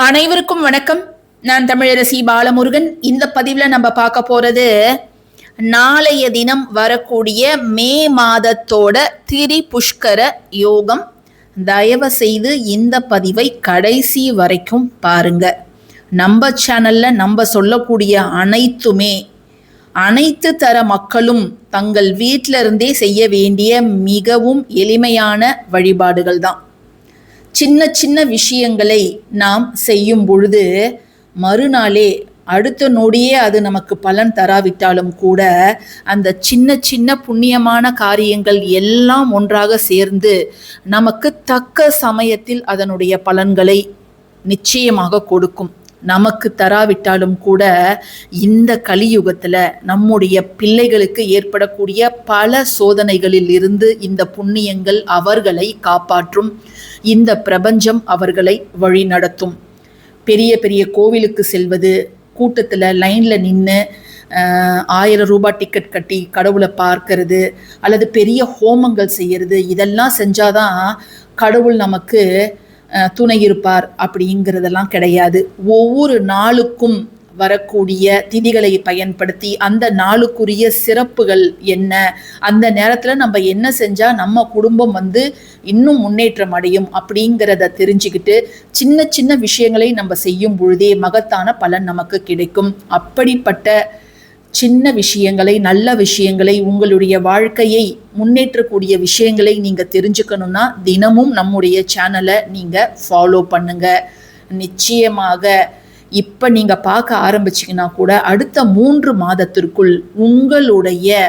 அனைவருக்கும் வணக்கம். நான் தமிழரசி பாலமுருகன். இந்த பதிவில் நம்ம பார்க்க போறது நாளைய தினம் வரக்கூடிய மே மாதத்தோட திரிபுஷ்கர யோகம். தயவு செய்து இந்த பதிவை கடைசி வரைக்கும் பாருங்க. நம்ம சேனல்ல நம்ம சொல்லக்கூடிய அனைத்துமே அனைத்து தர மக்களும் தங்கள் வீட்டில இருந்தே செய்ய வேண்டிய மிகவும் எளிமையான வழிபாடுகள் தான். சின்ன சின்ன விஷயங்களை நாம் செய்யும் பொழுது மறுநாளே அடுத்த நொடியே அது நமக்கு பலன் தராவிட்டாலும் கூட அந்த சின்ன சின்ன புண்ணியமான காரியங்கள் எல்லாம் ஒன்றாக சேர்ந்து நமக்கு தக்க சமயத்தில் அதனுடைய பலன்களை நிச்சயமாக கொடுக்கும். நமக்கு தராவிட்டாலும் கூட இந்த கலியுகத்துல நம்முடைய பிள்ளைகளுக்கு ஏற்படக்கூடிய பல சோதனைகளில் இருந்து இந்த புண்ணியங்கள் அவர்களை காப்பாற்றும். இந்த பிரபஞ்சம் அவர்களை வழி நடத்தும். பெரிய பெரிய கோவிலுக்கு செல்வது, கூட்டத்தில் லைனில் நின்று 1000 ரூபாய் டிக்கெட் கட்டி கடவுளை பார்க்கறது, அல்லது பெரிய ஹோமங்கள் செய்யறது, இதெல்லாம் செஞ்சாதான் கடவுள் நமக்கு துணை இருப்பார் அப்படிங்கிறதெல்லாம் கிடையாது. ஒவ்வொரு நாளுக்கும் வரக்கூடிய திதிகளை பயன்படுத்தி அந்த நாளுக்குரிய சிறப்புகள் என்ன, அந்த நேரத்தில் நம்ம என்ன செஞ்சால் நம்ம குடும்பம் இன்னும் முன்னேற்றம் அடையும் அப்படிங்கிறத தெரிஞ்சுக்கிட்டு சின்ன சின்ன விஷயங்களை நம்ம செய்யும் பொழுதே மகத்தான பலன் நமக்கு கிடைக்கும். அப்படிப்பட்ட சின்ன விஷயங்களை, நல்ல விஷயங்களை, உங்களுடைய வாழ்க்கையை முன்னேற்றக்கூடிய விஷயங்களை நீங்கள் தெரிஞ்சுக்கணுன்னா தினமும் நம்முடைய சேனலை நீங்கள் ஃபாலோ பண்ணுங்க. நிச்சயமாக இப்போ நீங்கள் பார்க்க ஆரம்பிச்சிங்கன்னா கூட அடுத்த 3 மாதத்திற்குள் உங்களுடைய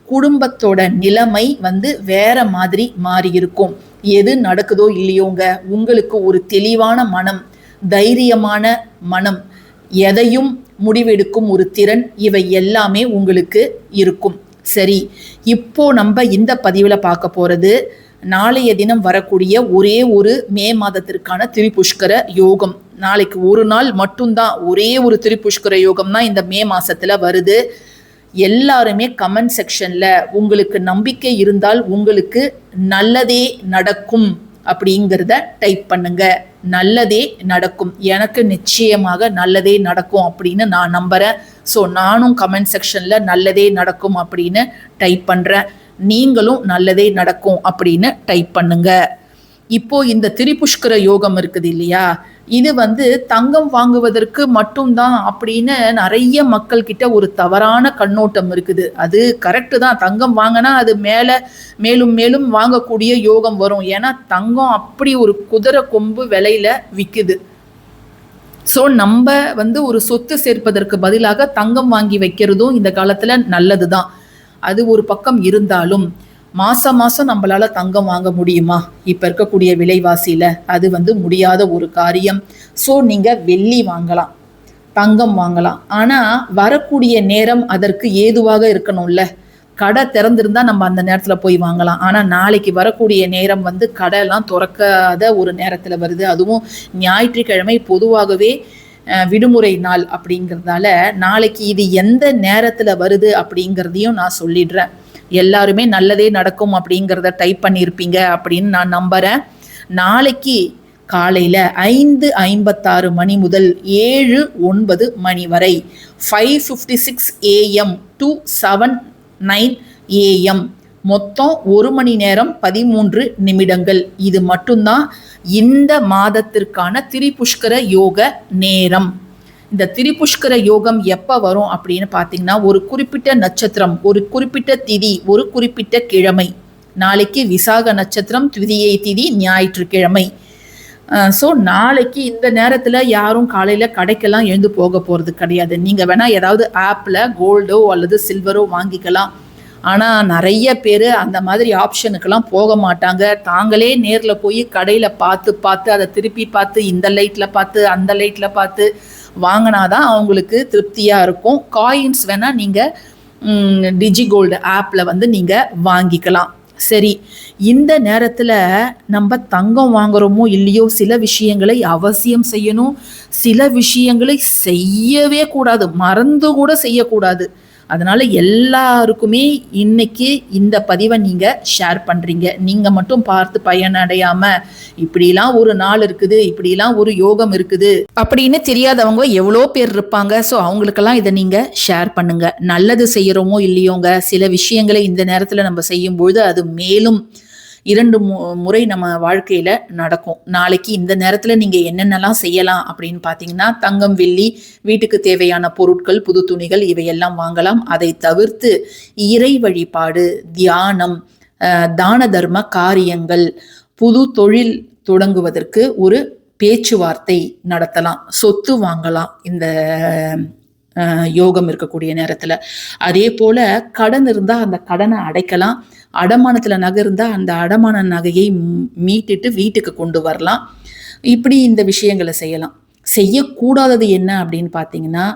குடும்பத்தோட நிலைமை வேற மாதிரி மாறி இருக்கும். எது நடக்குதோ இல்லையோங்க, உங்களுக்கு ஒரு தெளிவான மனம், தைரியமான மனம், எதையும் முடிவெடுக்கும் ஒரு திறன், இவை எல்லாமே உங்களுக்கு இருக்கும். சரி, இப்போ நம்ம இந்த பதிவில் பார்க்க போகிறது நாளைய தினம் வரக்கூடிய ஒரே ஒரு மே மாதத்திற்கான திரிபுஷ்கர யோகம். நாளைக்கு ஒரு நாள் மட்டும்தான் ஒரே ஒரு திரிபுஷ்கர யோகம் தான் இந்த மே மாசத்துல வருது. எல்லாருமே கமெண்ட் செக்ஷன்ல உங்களுக்கு நம்பிக்கை இருந்தால் உங்களுக்கு நல்லதே நடக்கும் அப்படிங்கிறத டைப் பண்ணுங்க. நல்லதே நடக்கும், எனக்கு நிச்சயமாக நல்லதே நடக்கும் அப்படின்னு நான் நம்புறேன். ஸோ நானும் கமெண்ட் செக்ஷன்ல நல்லதே நடக்கும் அப்படின்னு டைப் பண்றேன். நீங்களும் நல்லதே நடக்கும் அப்படின்னு டைப் பண்ணுங்க. இப்போ இந்த திரிபுஷ்கர யோகம் இருக்குது இல்லையா, இது தங்கம் வாங்குவதற்கு மட்டும்தான் அப்படின்னு நிறைய மக்கள் கிட்ட ஒரு தவறான கண்ணோட்டம் இருக்குது. அது கரெக்டு தான், தங்கம் வாங்கினா அது மேலும் மேலும் வாங்கக்கூடிய யோகம் வரும். ஏன்னா தங்கம் அப்படி ஒரு குதிரை கொம்பு விலையில விற்குது. ஸோ நம்ம ஒரு சொத்து சேர்ப்பதற்கு பதிலாக தங்கம் வாங்கி வைக்கிறதும் இந்த காலத்துல நல்லது தான். அது ஒரு பக்கம் இருந்தாலும் மாசம் நம்மளால தங்கம் வாங்க முடியுமா? இப்ப இருக்கக்கூடிய விலைவாசியில அது முடியாத ஒரு காரியம். ஸோ நீங்க வெள்ளி வாங்கலாம், தங்கம் வாங்கலாம், ஆனா வரக்கூடிய நேரம் அதற்கு ஏதுவாக இருக்கணும்ல. கடை திறந்திருந்தா நம்ம அந்த நேரத்துல போய் வாங்கலாம். ஆனா நாளைக்கு வரக்கூடிய நேரம் கடையெல்லாம் திறக்காத ஒரு நேரத்துல வருது. அதுவும் ஞாயிற்றுக்கிழமை பொதுவாகவே விடுமுறை நாள் அப்படிங்கிறதால நாளைக்கு இது எந்த நேரத்துல வருது அப்படிங்கிறதையும் நான் சொல்லிடுறேன். எல்லாருமே நல்லதே நடக்கும் அப்படிங்கிறத டைப் பண்ணியிருப்பீங்க அப்படின்னு நான் நம்புறேன். நாளைக்கு காலையில் 5:56 மணி முதல் 7:09 மணி வரை 5:56 AM to 7:09 AM மொத்தம் 1 மணி நேரம் 13 நிமிடங்கள். இது மட்டும்தான் இந்த மாதத்திற்கான திரிபுஷ்கர யோக நேரம். இந்த திரிபுஷ்கர யோகம் எப்போ வரும் அப்படின்னு பார்த்தீங்கன்னா, ஒரு குறிப்பிட்ட நட்சத்திரம், ஒரு குறிப்பிட்ட திதி, ஒரு குறிப்பிட்ட கிழமை. நாளைக்கு விசாக நட்சத்திரம், திதியை திதி, ஞாயிற்றுக்கிழமை. ஸோ நாளைக்கு இந்த நேரத்தில் யாரும் காலையில் கடைக்கெல்லாம் எழுந்து போக போகிறது கிடையாது. நீங்கள் வேணால் ஏதாவது ஆப்பில் கோல்டோ அல்லது சில்வரோ வாங்கிக்கலாம். ஆனால் நிறைய பேர் அந்த மாதிரி ஆப்ஷனுக்கெல்லாம் போக மாட்டாங்க. தாங்களே நேரில் போய் கடையில் பார்த்து அதை திருப்பி பார்த்து இந்த லைட்டில் பார்த்து அந்த லைட்டில் பார்த்து வாங்கினாதான் அவங்களுக்கு திருப்தியாக இருக்கும். காயின்ஸ் வேணால் நீங்கள் டிஜிகோல்டு ஆப்பில் நீங்கள் வாங்கிக்கலாம். சரி, இந்த நேரத்தில் நம்ம தங்கம் வாங்குறோமோ இல்லையோ சில விஷயங்களை அவசியம் செய்யணும், சில விஷயங்களை செய்யவே கூடாது, மறந்து கூட செய்யக்கூடாது. அதனால எல்லாருக்குமே இன்னைக்கு இந்த பதிவை நீங்கள் ஷேர் பண்ணுறீங்க. நீங்கள் மட்டும் பார்த்து பயனடையாமல் இப்படிலாம் ஒரு நாள் இருக்குது, இப்படிலாம் ஒரு யோகம் இருக்குது அப்படின்னு தெரியாதவங்க எவ்வளோ பேர் இருப்பாங்க. ஸோ அவங்களுக்கெல்லாம் இதை நீங்கள் ஷேர் பண்ணுங்க. நல்லது செய்கிறோமோ இல்லையோங்க, சில விஷயங்களை இந்த நேரத்தில் நம்ம செய்யும்பொழுது அது மேலும் 2 முறை நம்ம வாழ்க்கையில நடக்கும். நாளைக்கு இந்த நேரத்துல நீங்க என்னென்னலாம் செய்யலாம் அப்படின்னு பாத்தீங்கன்னா, தங்கம் வெள்ளி, வீட்டுக்கு தேவையான பொருட்கள், புது துணிகள் இவையெல்லாம் வாங்கலாம். அதை தவிர்த்து இறை வழிபாடு, தியானம், தான தர்ம காரியங்கள், புது தொழில் தொடங்குவதற்கு ஒரு பேச்சுவார்த்தை நடத்தலாம், சொத்து வாங்கலாம் இந்த யோகம் இருக்கக்கூடிய நேரத்துல. அதே போல கடன் இருந்தா அந்த கடனை அடைக்கலாம். அடமானத்துல நகை இருந்தா அந்த அடமான நகையை மீட்டுட்டு வீட்டுக்கு கொண்டு வரலாம். இப்படி இந்த விஷயங்களை செய்யலாம். செய்யக்கூடாதது என்ன அப்படின்னு பார்த்தீங்கன்னா,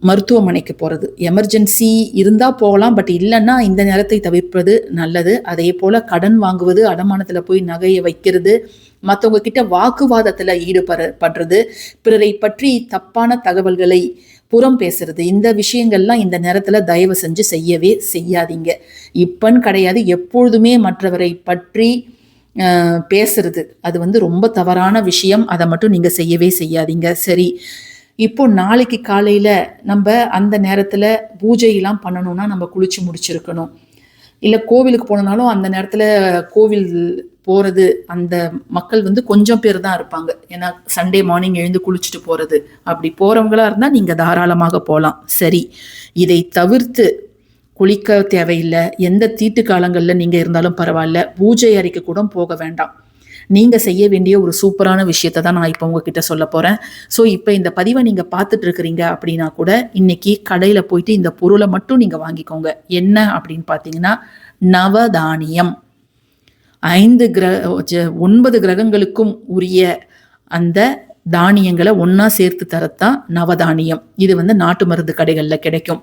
மருத்துவமனைக்கு போகிறது. எமர்ஜென்சி இருந்தால் போகலாம், பட் இல்லைன்னா இந்த நேரத்தை தவிர்ப்பது நல்லது. அதே போல் கடன் வாங்குவது, அடமானத்தில் போய் நகையை வைக்கிறது, மற்றவங்க கிட்ட வாக்குவாதத்தில் ஈடுபடுறது, பிறரை பற்றி தப்பான தகவல்களை புறம் பேசுறது, இந்த விஷயங்கள்லாம் இந்த நேரத்தில் தயவு செஞ்சு செய்யவே செய்யாதீங்க. இப்பன்னு கிடையாது, எப்பொழுதுமே மற்றவரை பற்றி பேசுறது அது ரொம்ப தவறான விஷயம். அதை மட்டும் நீங்கள் செய்யவே செய்யாதீங்க. சரி, இப்போ நாளைக்கு காலையில் நம்ம அந்த நேரத்தில் பூஜையெல்லாம் பண்ணணும்னா நம்ம குளிச்சு முடிச்சிருக்கணும். இல்லை கோவிலுக்கு போனாலும் அந்த நேரத்தில் கோவில் போகிறது அந்த மக்கள் கொஞ்சம் பேர் தான் இருப்பாங்க. ஏன்னா சண்டே மார்னிங் எழுந்து குளிச்சுட்டு போகிறது. அப்படி போகிறவங்களா இருந்தால் நீங்கள் தாராளமாக போகலாம். சரி, இதை தவிர்த்து குளிக்க தேவையில்லை. எந்த தீட்டு காலங்களில் நீங்கள் இருந்தாலும் பரவாயில்ல, பூஜை அறைக்கு கூட போக வேண்டாம். நீங்கள் செய்ய வேண்டிய ஒரு சூப்பரான விஷயத்தை தான் நான் இப்போ உங்ககிட்ட சொல்ல போகிறேன். ஸோ இப்போ இந்த பதிவை நீங்கள் பார்த்துட்டு இருக்கிறீங்க அப்படின்னா கூட இன்னைக்கு கடையில் போயிட்டு இந்த பொருளை மட்டும் நீங்கள் வாங்கிக்கோங்க. என்ன அப்படின்னு பார்த்தீங்கன்னா, நவதானியம். 9 கிரகங்களுக்கும் உரிய அந்த தானியங்களை ஒன்றா சேர்த்து தரத்தான் நவதானியம். இது நாட்டு மருந்து கடைகளில் கிடைக்கும்.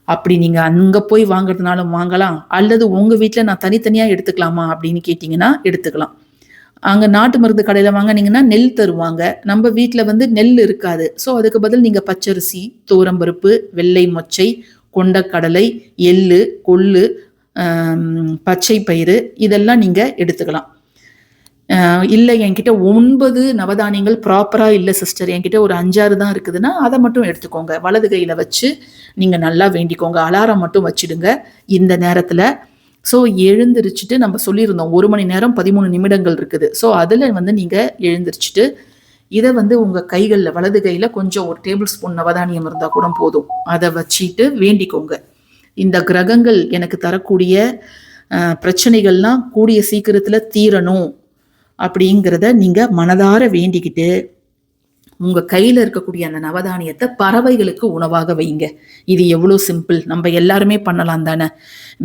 அப்படி நீங்கள் அங்கே போய் வாங்குறதுனாலும் வாங்கலாம், அல்லது உங்கள் வீட்டில் நான் தனித்தனியாக எடுத்துக்கலாமா அப்படின்னு கேட்டிங்கன்னா எடுத்துக்கலாம். அங்கே நாட்டு மருந்து கடையில் வாங்கினீங்கன்னா நெல் தருவாங்க. நம்ம வீட்டில் நெல் இருக்காது. ஸோ அதுக்கு பதில் நீங்கள் பச்சரிசி, தோரம்பருப்பு, வெள்ளை மொச்சை, கொண்டக்கடலை, எள்ளு, கொள்ளு, பச்சை பயிறு இதெல்லாம் நீங்கள் எடுத்துக்கலாம். இல்லை என்கிட்ட 9 நவதானியங்கள் ப்ராப்பராக இல்லை சிஸ்டர், என்கிட்ட ஒரு 5-6 தான் இருக்குதுன்னா அதை மட்டும் எடுத்துக்கோங்க. வலது கையில் வச்சு நீங்கள் நல்லா வேண்டிக்கோங்க. அலாரம் மட்டும் வச்சுடுங்க இந்த நேரத்தில். ஸோ எழுந்திரிச்சிட்டு நம்ம சொல்லியிருந்தோம் 1 மணி நேரம் 13 நிமிடங்கள் இருக்குது. ஸோ அதில் நீங்கள் எழுந்திரிச்சிட்டு இதை உங்கள் கைகளில், வலது கையில் கொஞ்சம் ஒரு டேபிள் ஸ்பூன் நவதானியம் இருந்தால் கூட போதும், அதை வச்சுட்டு வேண்டிக்கோங்க. இந்த கிரகங்கள் எனக்கு தரக்கூடிய பிரச்சனைகள்லாம் கூடிய சீக்கிரத்தில் தீரணும் அப்படிங்கிறத நீங்கள் மனதார வேண்டிக்கிட்டு உங்கள் கையில் இருக்கக்கூடிய அந்த நவதானியத்தை பறவைகளுக்கு உணவாக வைங்க. இது எவ்வளோ சிம்பிள், நம்ம எல்லாருமே பண்ணலாம் தானே.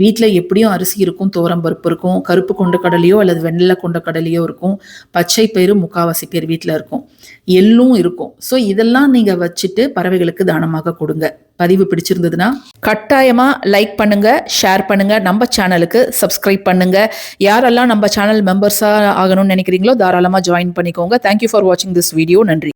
வீட்டில் எப்படியும் அரிசி இருக்கும், தோரம்பருப்பு இருக்கும், கருப்பு கொண்ட கடலையோ அல்லது வெள்ளை கொண்ட கடலையோ இருக்கும், பச்சை பயிறு முக்காவாசி பேர் வீட்டில் இருக்கும், எள்ளும் இருக்கும். ஸோ இதெல்லாம் நீங்கள் வச்சுட்டு பறவைகளுக்கு தானமாக கொடுங்க. பதிவு பிடிச்சிருந்ததுன்னா கட்டாயமாக லைக் பண்ணுங்க, ஷேர் பண்ணுங்க, நம்ம சேனலுக்கு சப்ஸ்கிரைப் பண்ணுங்க. யாரெல்லாம் நம்ம சேனல் மெம்பர்ஸாக ஆகணும்னு நினைக்கிறீங்களோ தாராளமாக ஜாயின் பண்ணிக்கோங்க. தேங்க்யூ ஃபார் வாட்சிங் திஸ் வீடியோ. நன்றி.